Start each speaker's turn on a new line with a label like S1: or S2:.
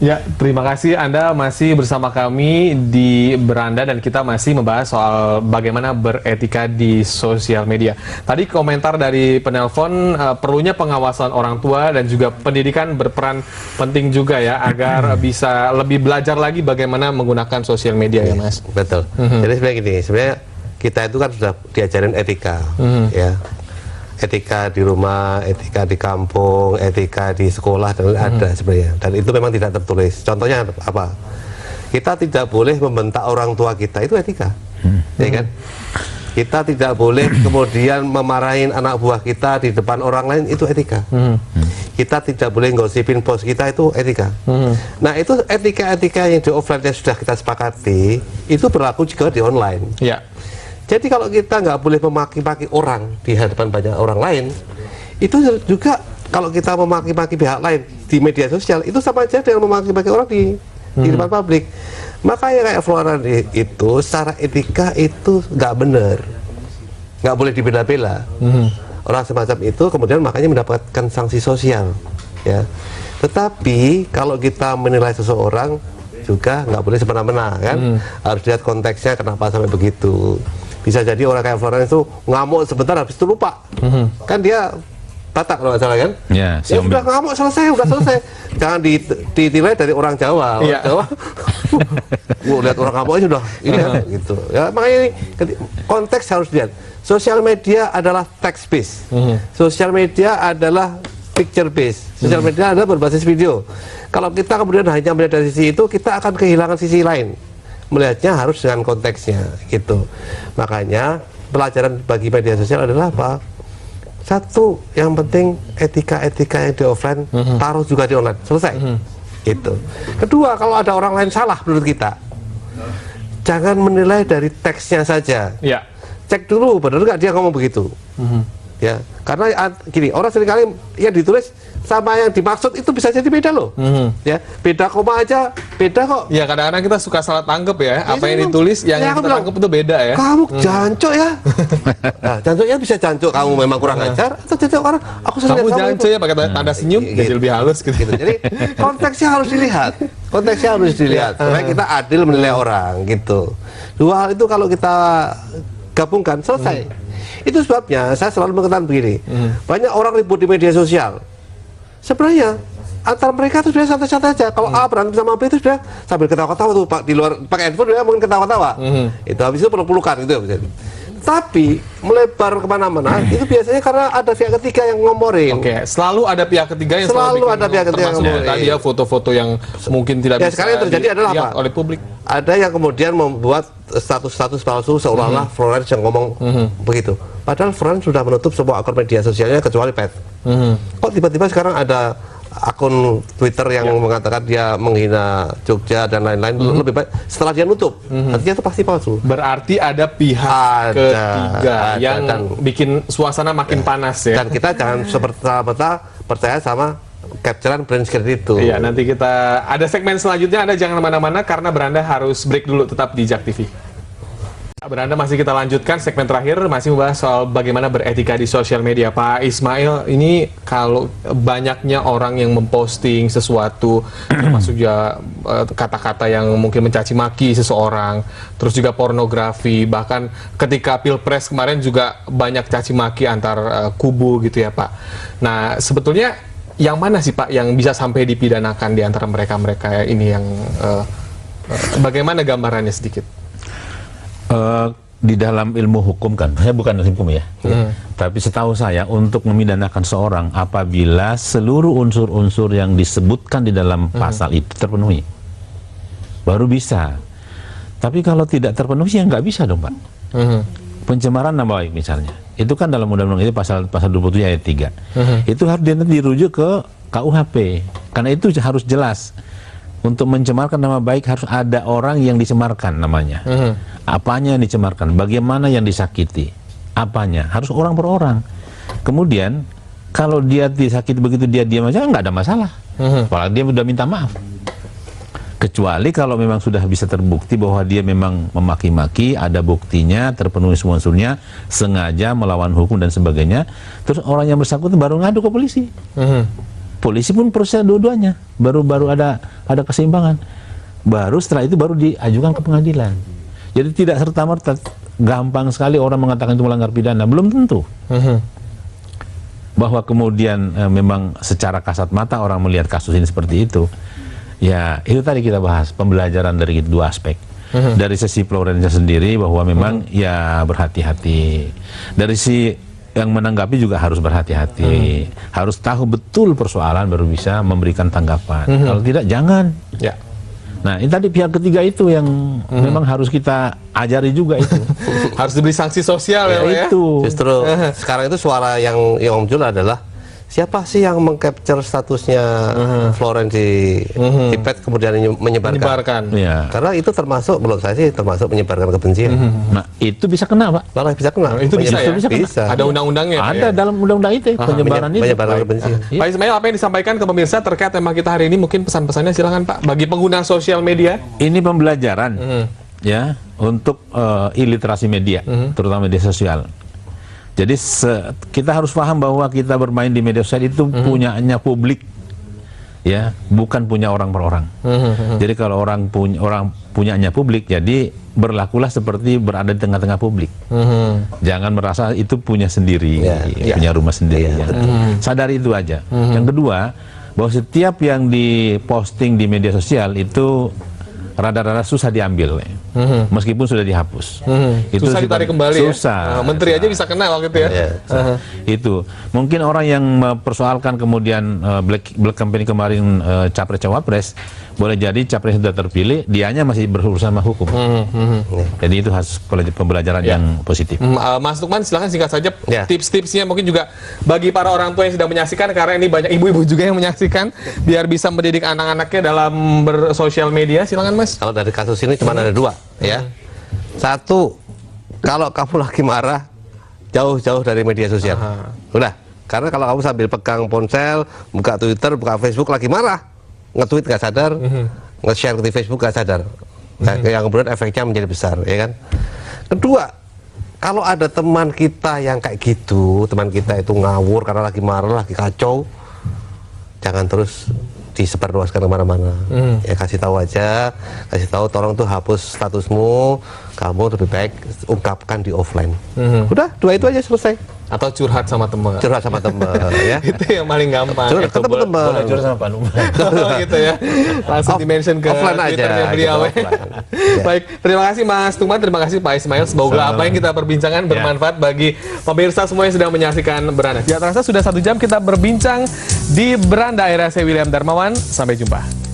S1: Ya, terima kasih Anda masih bersama kami di Beranda dan kita masih membahas soal bagaimana beretika di sosial media. Tadi komentar dari penelpon, perlunya pengawasan orang tua dan juga pendidikan berperan penting juga ya agar bisa lebih belajar lagi bagaimana menggunakan sosial media ya Mas.
S2: Betul. Jadi sebenarnya gini, sebenarnya kita itu kan sudah diajarin etika, ya. Etika di rumah, etika di kampung, etika di sekolah dan ada sebenarnya. Dan itu memang tidak tertulis. Contohnya apa? Kita tidak boleh membentak orang tua kita, itu etika, ya kan? Kita tidak boleh kemudian memarahin anak buah kita di depan orang lain, itu etika. Kita tidak boleh gosipin bos kita, itu etika. Nah itu etika-etika yang di offline yang sudah kita sepakati, itu berlaku juga di online.
S1: Ya.
S2: Jadi kalau kita nggak boleh memaki-maki orang di hadapan banyak orang lain, itu juga kalau kita memaki-maki pihak lain di media sosial, itu sama aja dengan memaki-maki orang di depan publik. Makanya kayak Floran itu secara etika itu nggak benar, nggak boleh dibela-bela. Orang semacam itu kemudian makanya mendapatkan sanksi sosial, ya. Tetapi kalau kita menilai seseorang juga nggak boleh semena-mena, kan? Harus lihat konteksnya kenapa sampai begitu. Bisa jadi orang kayak Floran itu ngamuk sebentar habis itu lupa, kan dia Batak kalau nggak salah kan? Ya udah ngamuk selesai, udah selesai. Jangan ditilai dari orang Jawa. Orang Jawa, lihat orang ngamuk aja udah ini kan, gitu. Ya makanya ini, konteks harus dilihat. Sosial media adalah text based, sosial media adalah picture based, sosial media adalah berbasis video. Kalau kita kemudian hanya melihat dari sisi itu, kita akan kehilangan sisi lain. Melihatnya harus dengan konteksnya, gitu. Makanya pelajaran bagi media sosial adalah apa? Satu, yang penting etika-etika yang di offline taruh juga di online, selesai. Gitu. Kedua, kalau ada orang lain salah menurut kita, jangan menilai dari teksnya saja. Ya. Cek dulu benar nggak dia ngomong begitu. Ya, karena gini, orang seringkali yang ditulis sama yang dimaksud itu bisa jadi beda loh. Ya, beda koma aja beda kok.
S1: Ya, kadang-kadang kita suka salah tangkep ya, apa yang ditulis yang kita tangkep itu beda ya.
S2: Kamu jancuk ya. Nah, jancuknya bisa jancuk kamu memang kurang ajar, atau jancuk orang aku sering
S1: kamu jancuk ya pakai tanda senyum jadi lebih halus gitu.
S2: Jadi konteksnya harus dilihat. Konteksnya harus dilihat supaya kita adil menilai orang gitu. Dua hal itu kalau kita gabungkan selesai. Itu sebabnya saya selalu mengatakan begini, banyak orang ribut di media sosial. Sebenarnya antara mereka itu sudah santai-santai aja. Kalau A berantem sama B itu sudah sambil ketawa-ketawa tuh di luar pakai handphone dia mungkin ketawa-tawa. Itu habis itu peluk-pelukan gitu ya. Tapi melebar kemana-mana itu biasanya karena ada pihak ketiga yang ngomorin.
S1: Oke, selalu ada pihak ketiga yang
S2: selalu ada pihak ketiga yang ngomorin.
S1: Tadi ya foto-foto yang mungkin tidak
S2: ya,
S1: bisa
S2: sekarang yang terjadi adalah apa?
S1: Oleh publik.
S2: Ada yang kemudian membuat status-status palsu seolah-olah Florence yang ngomong begitu. Padahal Florence sudah menutup semua akun media sosialnya kecuali pet. Kok tiba-tiba sekarang ada akun Twitter yang mengatakan dia menghina Jogja dan lain-lain, lebih baik setelah dia nutup, artinya itu pasti palsu.
S1: Berarti ada pihak ketiga yang bikin suasana makin panas ya.
S2: Dan kita jangan seperti-merta percaya sama capturean brand screen itu.
S1: Iya, nanti kita ada segmen selanjutnya, Anda jangan kemana-mana karena Beranda harus break dulu, tetap di Jak TV. Beranda masih kita lanjutkan segmen terakhir, masih membahas soal bagaimana beretika di sosial media. Pak Ismail, ini kalau banyaknya orang yang memposting sesuatu, termasuk juga kata-kata yang mungkin mencaci maki seseorang, terus juga pornografi, bahkan ketika Pilpres kemarin juga banyak caci maki antar kubu gitu ya Pak. Nah, sebetulnya yang mana sih Pak yang bisa sampai dipidanakan di antara mereka-mereka ini yang bagaimana gambarannya sedikit?
S3: Di dalam ilmu hukum kan, saya bukan hukum ya, tapi setahu saya untuk memidanakan seorang apabila seluruh unsur-unsur yang disebutkan di dalam pasal itu terpenuhi, baru bisa. Tapi kalau tidak terpenuhi ya nggak bisa dong Pak. Pencemaran nama baik misalnya, itu kan dalam undang-undang itu pasal 27 ayat 3. Itu harus dirujuk ke KUHP, karena itu harus jelas. Untuk mencemarkan nama baik harus ada orang yang dicemarkan namanya. Apanya yang dicemarkan, bagaimana yang disakiti, apanya, harus orang per orang. Kemudian kalau dia disakiti begitu dia diam aja nggak ada masalah. Apalagi dia sudah minta maaf. Kecuali kalau memang sudah bisa terbukti bahwa dia memang memaki-maki, ada buktinya, terpenuhi semua unsurnya, sengaja melawan hukum dan sebagainya, terus orang yang bersangkutan baru ngadu ke polisi. polisi pun proses dua-duanya, baru ada keseimbangan. Baru setelah itu baru diajukan ke pengadilan. Jadi tidak serta-merta gampang sekali orang mengatakan itu melanggar pidana, belum tentu. Bahwa kemudian memang secara kasat mata orang melihat kasus ini seperti itu, ya itu tadi kita bahas pembelajaran dari dua aspek. Dari sisi Florence sendiri bahwa memang ya berhati-hati. Dari si yang menanggapi juga harus berhati-hati, harus tahu betul persoalan baru bisa memberikan tanggapan. Kalau tidak jangan.
S1: Ya.
S3: Nah, ini tadi pihak ketiga itu yang memang harus kita ajari juga itu.
S1: Harus diberi sanksi sosial ya, Pak, ya.
S3: Itu.
S2: Justru sekarang itu suara yang muncul adalah siapa sih yang mengcapture statusnya Florence di pet kemudian menyebarkan.
S3: Ya.
S2: Karena itu termasuk, menurut saya sih termasuk menyebarkan kebencian.
S3: Nah, itu bisa kena, Pak.
S2: Malah bisa kena.
S1: Itu bisa ya?
S2: Bisa.
S1: Ada undang-undangnya, Pak,
S3: Ada
S1: ya?
S3: dalam undang-undang itu penyebaran itu.
S2: Menyebarkan kebencian.
S3: Iya.
S1: Pak Ismail, apa yang disampaikan ke pemirsa terkait tema kita hari ini? Mungkin pesan-pesannya silakan, Pak, bagi pengguna sosial media.
S3: Ini pembelajaran ya untuk iliterasi media, terutama media sosial. Jadi kita harus paham bahwa kita bermain di media sosial itu punyanya publik, ya, bukan punya orang per orang. Jadi kalau orang punyanya publik, jadi berlakulah seperti berada di tengah-tengah publik. Jangan merasa itu punya sendiri, punya rumah sendiri. Sadari itu aja. Yang kedua, bahwa setiap yang diposting di media sosial itu rada-rada susah diambil, meskipun sudah dihapus. Itu
S1: Susah ditarik kembali.
S3: susah.
S1: Menteri aja bisa kena waktu itu ya.
S3: Itu mungkin orang yang mempersoalkan kemudian black campaign kemarin capres cawapres, boleh jadi capres sudah terpilih, dianya masih berurusan sama hukum. Jadi itu harus pembelajaran yang positif.
S1: Mas Lukman, silahkan singkat saja
S2: Ya.
S1: tips-tipsnya mungkin juga bagi para orang tua yang sedang menyaksikan, karena ini banyak ibu-ibu juga yang menyaksikan, biar bisa mendidik anak-anaknya dalam bersosial media. Silakan, Mas.
S2: Kalau dari kasus ini cuma ada dua, ya. Satu, kalau kamu lagi marah, jauh-jauh dari media sosial. Udah, karena kalau kamu sambil pegang ponsel, buka Twitter, buka Facebook, lagi marah, nge-tweet nggak sadar, nge-share di Facebook nggak sadar, yang kemudian efeknya menjadi besar, ya kan. Kedua, kalau ada teman kita yang kayak gitu, teman kita itu ngawur karena lagi marah, lagi kacau, jangan terus disebarluaskan kemana-mana. Ya kasih tahu aja, kasih tahu tolong tuh hapus statusmu, kamu lebih baik ungkapkan di offline. Udah, dua itu aja selesai.
S1: Atau curhat sama teman.
S2: Curhat sama teman, ya.
S1: Itu yang paling gampang.
S2: Curhat ketemu teman.
S3: Boleh curhat sama Pak Numan.
S1: Gitu ya. Langsung di-mention ke
S2: offline aja,
S1: Twitternya beliau.
S2: gitu, offline. Ya.
S1: Baik, terima kasih Mas Numan, terima kasih Pak Ismail. Semoga apa yang kita perbincangkan bermanfaat bagi pemirsa semua yang sedang menyaksikan Beranda. Tidak terasa sudah 1 jam kita berbincang di Beranda. Akhirnya saya William Darmawan. Sampai jumpa.